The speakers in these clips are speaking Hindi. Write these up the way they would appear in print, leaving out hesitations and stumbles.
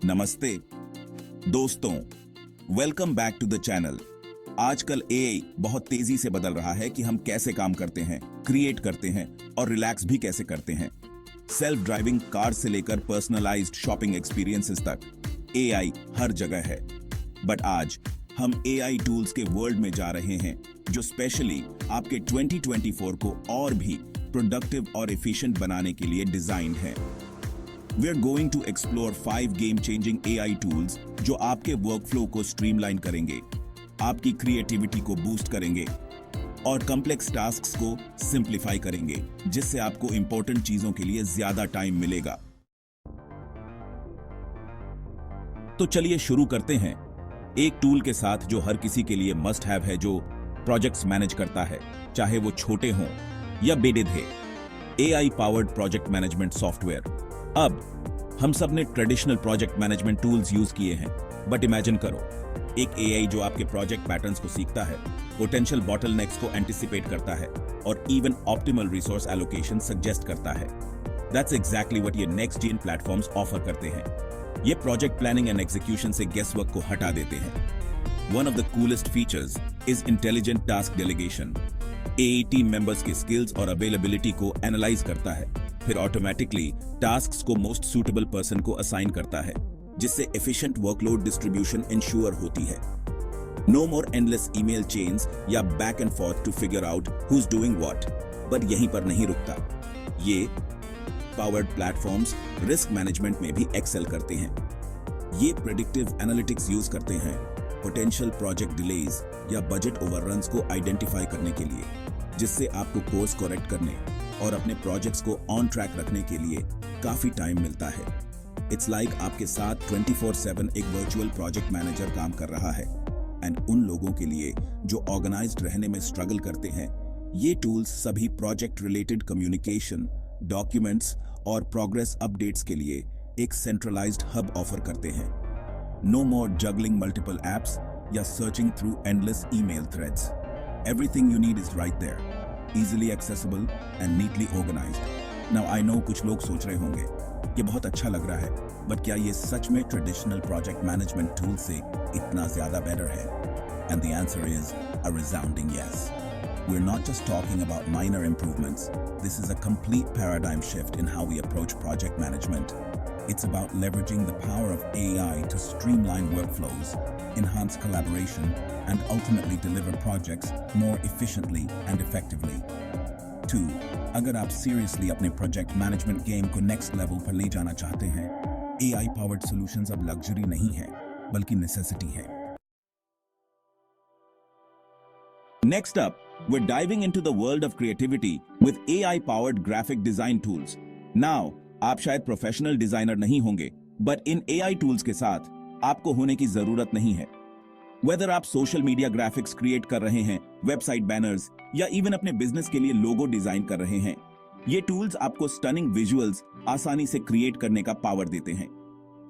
नमस्ते दोस्तों, welcome back to the channel. आजकल एआई बहुत तेजी से बदल रहा है कि हम कैसे काम करते हैं, क्रिएट करते हैं और रिलैक्स भी कैसे करते हैं। सेल्फ ड्राइविंग कार से लेकर पर्सनलाइज्ड शॉपिंग एक्सपीरियंसेस तक एआई हर जगह है। बट आज हम एआई टूल्स के वर्ल्ड में जा रहे हैं जो स्पेशली आपके 2024 को और भी प्रोडक्टिव और एफिशिएंट बनाने के लिए डिजाइन्ड है। We are going to explore 5 game-changing AI tools जो आपके वर्कफ्लो को स्ट्रीमलाइन करेंगे, आपकी क्रिएटिविटी को बूस्ट करेंगे और कॉम्प्लेक्स टास्क्स को सिंप्लीफाई करेंगे, जिससे आपको इंपॉर्टेंट चीजों के लिए ज्यादा टाइम मिलेगा। तो चलिए शुरू करते हैं एक टूल के साथ जो हर किसी के लिए मस्ट हैव है, जो प्रोजेक्ट्स मैनेज करता है, चाहे वो छोटे हों या बड़े थे। AI powered project management software. अब हम सब ने traditional project management tools use किए हैं, बट इमेजिन करो एक एआई जो आपके प्रोजेक्ट पैटर्न्स को सीखता है, पोटेंशियल बॉटलनेक्स को एंटिसिपेट करता है और even optimal resource allocation suggest करता है। दैट्स एग्जैक्टली व्हाट ये नेक्स्ट जेन प्लेटफॉर्म्स ऑफर करते हैं। ये प्रोजेक्ट प्लानिंग एंड एग्जीक्यूशन से गेस वर्क को हटा देते हैं। One of the coolest features is intelligent task delegation. AI team members के स्किल्स और अवेलेबिलिटी को एनालाइज करता है, फिर ऑटोमेटिकली टास्क्स को मोस्ट सूटेबल पर्सन को असाइन करता है, जिससे एफिशिएंट वर्कलोड डिस्ट्रीब्यूशन इंश्योर होती है। No more endless email chains या back and forth to figure out who is doing what. But यहीं पर नहीं रुकता। ये पावर्ड प्लेटफॉर्म्स रिस्क मैनेजमेंट में भी एक्सेल करते हैं। ये प्रेडिक्टिव एनालिटिक्स यूज करते हैं पोटेंशियल प्रोजेक्ट डिलेज या बजट ओवररन्स को आइडेंटिफाई करने के लिए, जिससे आपको कोर्स करेक्ट करने और अपने प्रोजेक्ट्स को ऑन ट्रैक रखने के लिए काफी टाइम मिलता है। इट्स लाइक आपके साथ 24/7 एक वर्चुअल प्रोजेक्ट मैनेजर काम कर रहा है। एंड उन लोगों के लिए जो ऑर्गेनाइज्ड रहने में स्ट्रगल करते हैं, ये टूल्स सभी प्रोजेक्ट रिलेटेड कम्युनिकेशन, डॉक्यूमेंट्स और प्रोग्रेस अपडेट्स के लिए एक सेंट्रलाइज्ड हब ऑफर करते हैं। No more juggling multiple apps या searching through endless email threads. Everything you need is right there, easily accessible and neatly organized. Now I know कुछ लोग सोच रहे होंगे ये बहुत अच्छा लग रहा है, बट क्या ये सच में ट्रेडिशनल प्रोजेक्ट मैनेजमेंट टूल से इतना ज्यादा बेटर है? And the answer is a resounding yes. We're not just talking about minor improvements. This is a complete paradigm shift in how we approach project management. It's about leveraging the power of AI to streamline workflows, enhance collaboration, and ultimately deliver projects more efficiently and effectively. 2. अगर आप seriously अपने project management game को next level पर ले जाना चाहते हैं, AI powered solutions अब luxury नहीं है, बल्कि necessity है। Next up, we're diving into the world of creativity with AI powered graphic design tools. Now, आप शायद प्रोफेशनल डिजाइनर नहीं होंगे, बट इन एआई टूल्स के साथ आपको होने की जरूरत नहीं है। वेदर आप सोशल मीडिया ग्राफिक्स क्रिएट कर रहे हैं, वेबसाइट बैनर्स या इवन अपने बिजनेस के लिए लोगो डिजाइन कर रहे हैं, ये टूल्स आपको स्टनिंग विजुअल्स आसानी से क्रिएट करने का पावर देते हैं।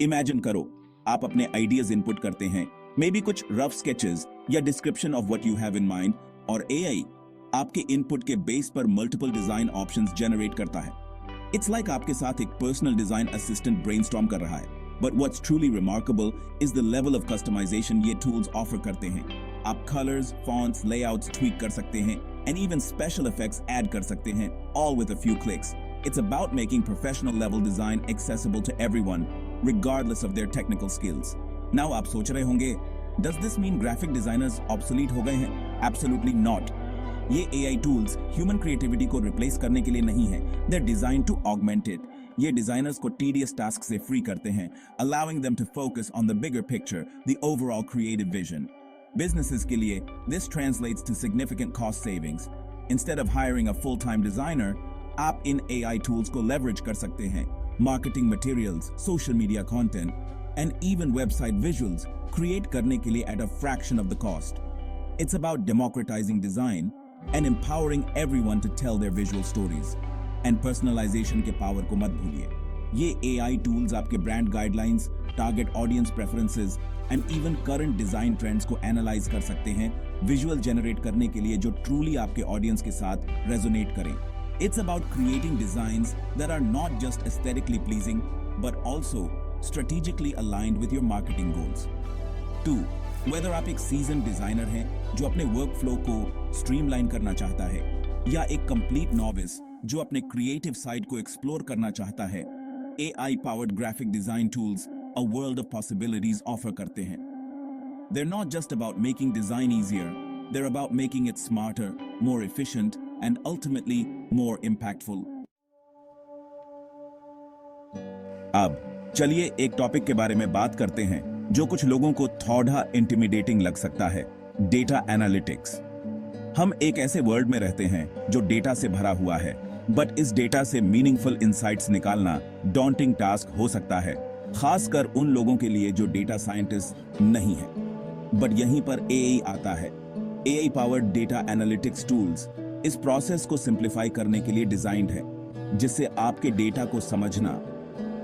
इमेजिन करो आप अपने आइडियाज इनपुट करते हैं, मे बी कुछ रफ स्केचेस या description of what you have in mind, और एआई आपके इनपुट के बेस पर मल्टीपल डिजाइन ऑप्शंस जनरेट करता है। इट्स लाइक आपके साथ एक पर्सनल डिजाइन असिस्टेंट ब्रेनस्टॉर्म कर रहा है। But what's truly remarkable is the level of customisation ये टूल्स ऑफर करते हैं। आप कलर्स, फॉन्ट्स, लेआउट्स ट्वीक कर सकते हैं and even special effects add कर सकते हैं, all with a few clicks. It's about making professional level design accessible to everyone regardless of their technical skills. Now आप सोच रहे होंगे, does this mean graphic designers obsolete हो गए हैं? Absolutely not. ये AI टूल्स ह्यूमन क्रिएटिविटी को रिप्लेस करने के लिए नहीं है, they are designed to augment it. ये डिजाइनर्स को टीडियस टास्क से फ्री करते हैं, allowing them to focus on the bigger picture, the overall creative vision. Businesses के लिए this translates to significant cost savings. Instead of hiring a full-time designer, आप इन AI tools को leverage कर सकते हैं। Marketing materials, social media content, and even website visuals create करने के लिए at a fraction of the cost. It's about democratizing design and empowering everyone to tell their visual stories. And personalization के पावर को मत भूलिए। ये AI tools आपके brand guidelines, target audience preferences and even current design trends को एनालाइज कर सकते हैं, विजुअल जनरेट करने के लिए जो ट्रूली आपके ऑडियंस के साथ रेजोनेट करें। It's about creating designs that are not just aesthetically pleasing, but also strategically aligned with your marketing goals. 2. Whether आप एक सीजन डिजाइनर हैं जो अपने वर्क फ्लो को स्ट्रीमलाइन करना चाहता है या एक कंप्लीट नॉविस जो अपने क्रिएटिव साइड को एक्सप्लोर करना चाहता है, AI powered graphic design tools a world of possibilities offer करते हैं. They're not just about making design easier, they're about making it smarter, more efficient and ultimately more impactful. अब चलिए एक टॉपिक के बारे में बात करते हैं जो कुछ लोगों को थोड़ा इंटिमिडेटिंग लग सकता है, डेटा एनालिटिक्स. हम एक ऐसे वर्ल्ड में रहते हैं जो डेटा से भरा हुआ है, बट इस डेटा से मीनिंगफुल इंसाइट्स निकालना डॉन्टिंग टास्क हो सकता है, खासकर उन लोगों के लिए जो डेटा साइंटिस्ट नहीं है. बट यहीं पर AI आता है. AI powered data analytics tools इस प्रोसेस को सिंप्लीफाई करने के लिए डिजाइंड है, जिससे आपके डेटा को समझना,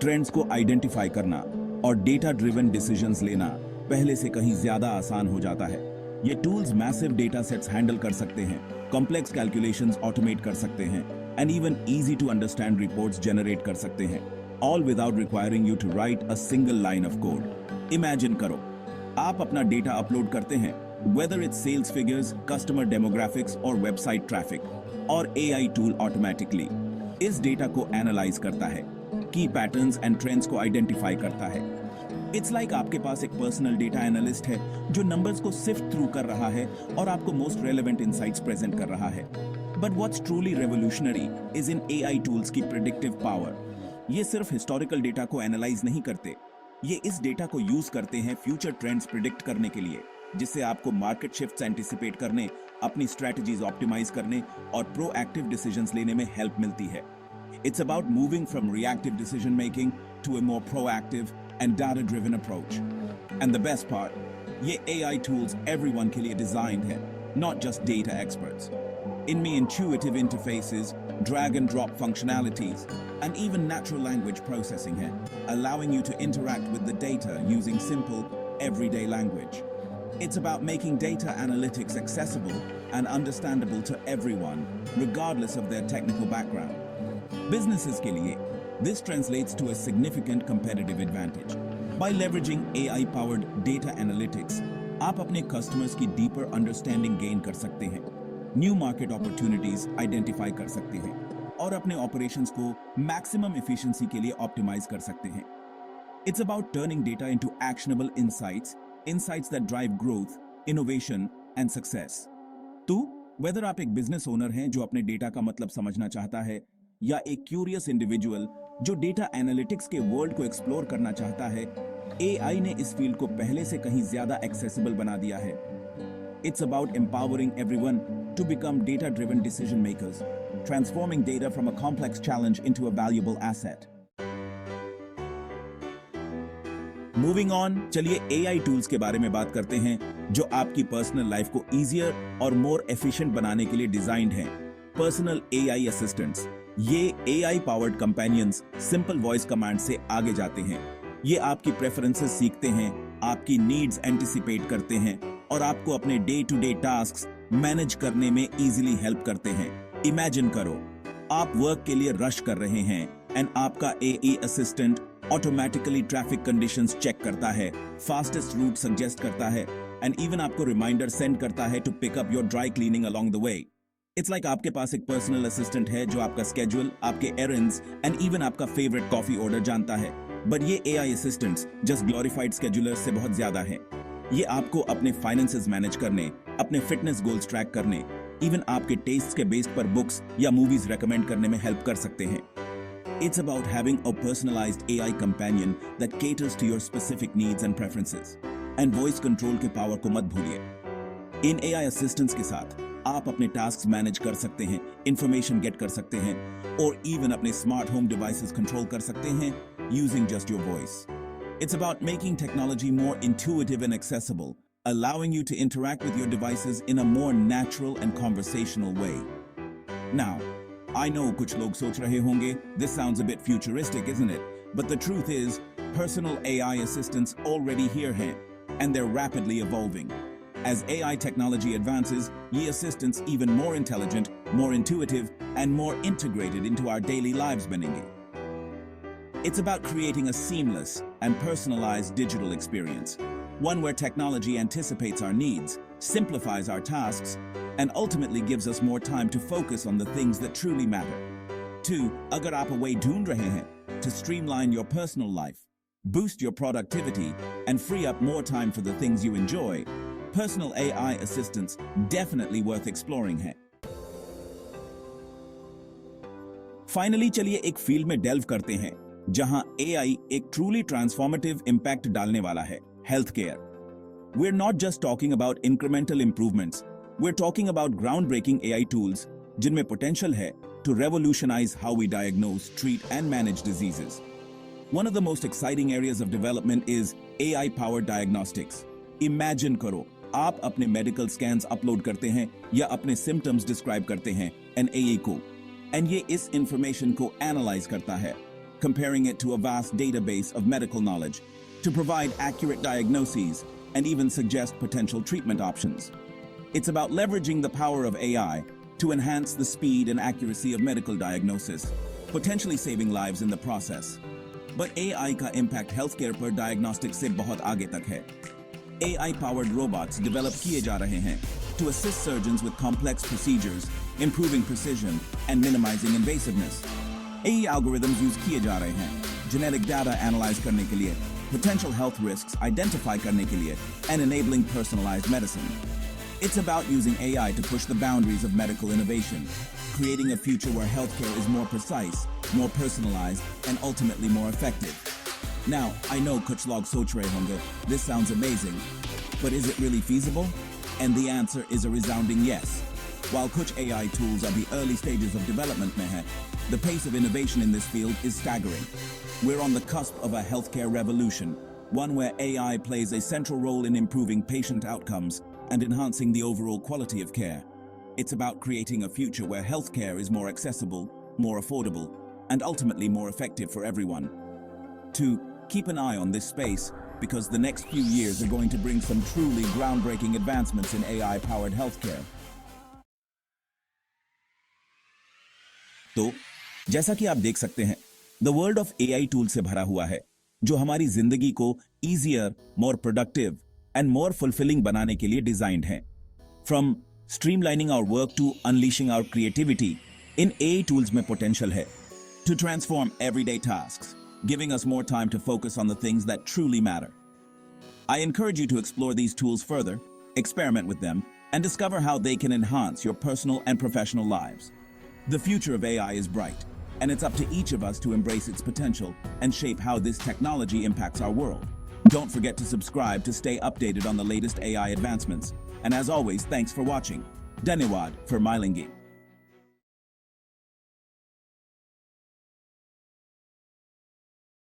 ट्रेंड्स को आइडेंटिफाई करना और डेटा ड्रिवन डिसीजंस लेना पहले से कहीं ज्यादा आसान हो जाता है. ये tools massive data sets handle कर सकते हैं, कॉम्प्लेक्स कैलकुलेशंस ऑटोमेट कर सकते हैं and even easy to understand reports generate कर सकते हैं, all without requiring you to write a single line of code. Imagine करो, आप अपना डेटा अपलोड करते हैं, whether it's sales figures, customer demographics और वेबसाइट ट्रैफिक, और AI टूल ऑटोमेटिकली इस डेटा को एनालाइज करता है, की पैटर्न्स एंड ट्रेंड्स को आइडेंटिफाई करता है. इट्स लाइक आपके पास एक पर्सनल डेटा एनालिस्ट है जो नंबर्स को सिफ्ट थ्रू कर रहा है और आपको मोस्ट रेलेवेंट इनसाइट्स प्रेजेंट कर रहा है. But what's truly revolutionary is in AI tools की प्रेडिक्टिव पावर. ये सिर्फ हिस्टोरिकल डेटा को एनालाइज नहीं करते, ये इस डेटा को यूज करते हैं फ्यूचर ट्रेंड्स प्रिडिक्ट करने के लिए, जिससे आपको मार्केट शिफ्ट्स एंटिसिपेट करने, अपनी स्ट्रेटजीज ऑप्टिमाइज करने और प्रोएक्टिव डिसीजंस लेने में हेल्प मिलती है. It's about moving from reactive decision making to a more proactive and data-driven approach. And the best part, ये AI tools everyone के लिए designed है, not just data experts. इनमें intuitive interfaces, drag and drop functionalities, and even natural language processing है, allowing you to interact with the data using simple, everyday language. It's about making data analytics accessible and understandable to everyone, regardless of their technical background. Businesses के लिए, this translates to a significant competitive advantage. By leveraging AI-powered data analytics, आप अपने customers की deeper understanding gain कर सकते हैं, new market opportunities identify कर सकते हैं, और अपने operations को maximum efficiency के लिए optimize कर सकते हैं. It's about turning data into actionable insights, insights that drive growth, innovation, and success. तो whether आप एक business owner हैं जो अपने data का मतलब समझना चाहता है, या एक क्यूरियस इंडिविजुअल जो डेटा एनालिटिक्स के वर्ल्ड को एक्सप्लोर करना चाहता है, AI ने इस फील्ड को पहले से कहीं ज्यादा एक्सेसिबल बना दिया है. It's about empowering everyone to become data driven decision makers, transforming data from a complex challenge into a valuable asset. Moving on, चलिए AI टूल्स के बारे में बात करते हैं जो आपकी पर्सनल लाइफ को इजियर और मोर एफिशिएंट बनाने के लिए डिजाइंड हैं. Personal AI assistants. ये AI powered companions simple voice command से आगे जाते हैं. ये आपकी प्रेफरेंसेस सीखते हैं, आपकी नीड्स एंटिसिपेट करते हैं और आपको अपने day to day tasks manage करने में इजीली हेल्प करते हैं. इमेजिन करो, आप वर्क के लिए रश कर रहे हैं एंड आपका AI assistant automatically traffic conditions check करता है, फास्टेस्ट रूट सजेस्ट करता है एंड इवन आपको रिमाइंडर सेंड करता है to pick up your dry cleaning along the way. It's like आपके पास एक पर्सनल असिस्टेंट है जो आपका स्केड्यूल, आपके एरंड्स एंड इवन आपका फेवरेट कॉफी ऑर्डर जानता है. बट ये AI असिस्टेंट्स जस्ट ग्लोरिफाइड स्केड्यूलर्स से बहुत ज्यादा हैं. ये आपको अपने फाइनेंसेस मैनेज करने, अपने फिटनेस गोल्स ट्रैक करने, इवन आपके टेस्ट के बेस पर बुक्स या मूवीज रेकमेंड करने में हेल्प कर सकते हैं. It's about having a personalized AI companion that caters to your specific needs and preferences. And voice control के पावर को मत भूलिए. इन AI assistants के साथ आप अपने टास्क मैनेज कर सकते हैं, इंफॉर्मेशन गेट कर सकते हैं और इवन अपने स्मार्ट होम डिवाइसेस कंट्रोल कर सकते हैं using just your voice. It's about making technology more intuitive and accessible, allowing you to interact with your devices in a more natural and conversational way. Now, I know कुछ लोग सोच रहे होंगे, this sounds a bit futuristic, isn't it? But the truth is, personal AI assistants already here हैं, and they're rapidly evolving. As AI technology advances, ye assistants even more intelligent, more intuitive, and more integrated into our daily lives बनेंगे. It's about creating a seamless and personalized digital experience, one where technology anticipates our needs, simplifies our tasks, and ultimately gives us more time to focus on the things that truly matter. 2. अगर आप a way ढूंढ रहे हैं to streamline your personal life, boost your productivity, and free up more time for the things you enjoy, personal AI assistants definitely worth exploring है. Finally, चलिए एक फील्ड में डेल्व करते हैं जहां AI एक truly transformative impact डालने वाला है, healthcare. We're not just talking about incremental improvements, we're talking about groundbreaking AI tools जिनमें potential है to revolutionize how we diagnose, treat, and manage diseases. One of the most exciting areas of development is AI-powered diagnostics. Imagine करो, आप अपने medical scans upload करते हैं या अपने symptoms describe करते हैं AI को, and ये इस information को analyze करता है, comparing it to a vast database of medical knowledge to provide accurate diagnoses and even suggest potential treatment options. It's about leveraging the power of AI to enhance the speed and accuracy of medical diagnosis, potentially saving lives in the process. But AI का impact healthcare पर diagnostics से बहुत आगे तक है. AI-powered robots develop किए जा रहे हैं to assist surgeons with complex procedures, improving precision and minimizing invasiveness. AI algorithms use किए जा रहे हैं genetic data analyze करने के लिए, potential health risks identify करने के लिए, and enabling personalized medicine. It's about using AI to push the boundaries of medical innovation, creating a future where healthcare is more precise, more personalized, and ultimately more effective. Now, I know kuch log soch rahe honge, this sounds amazing, but is it really feasible? And the answer is a resounding yes. While kuch AI tools are the early stages of development mein hai, the pace of innovation in this field is staggering. We're on the cusp of a healthcare revolution, one where AI plays a central role in improving patient outcomes and enhancing the overall quality of care. It's about creating a future where healthcare is more accessible, more affordable, and ultimately more effective for everyone. 2. Keep an eye on this space because the next few years are going to bring some truly groundbreaking advancements in AI-powered healthcare. तो जैसा कि आप देख सकते हैं, the world of AI tools से भरा हुआ है, जो हमारी जिंदगी को easier, more productive, and more fulfilling बनाने के लिए designed हैं. From streamlining our work to unleashing our creativity, in AI tools में potential है to transform everyday tasks, giving us more time to focus on the things that truly matter. I encourage you to explore these tools further, experiment with them, and discover how they can enhance your personal and professional lives. The future of AI is bright, and it's up to each of us to embrace its potential and shape how this technology impacts our world. Don't forget to subscribe to stay updated on the latest AI advancements. And as always, thanks for watching. Dhanyawad for Milingi.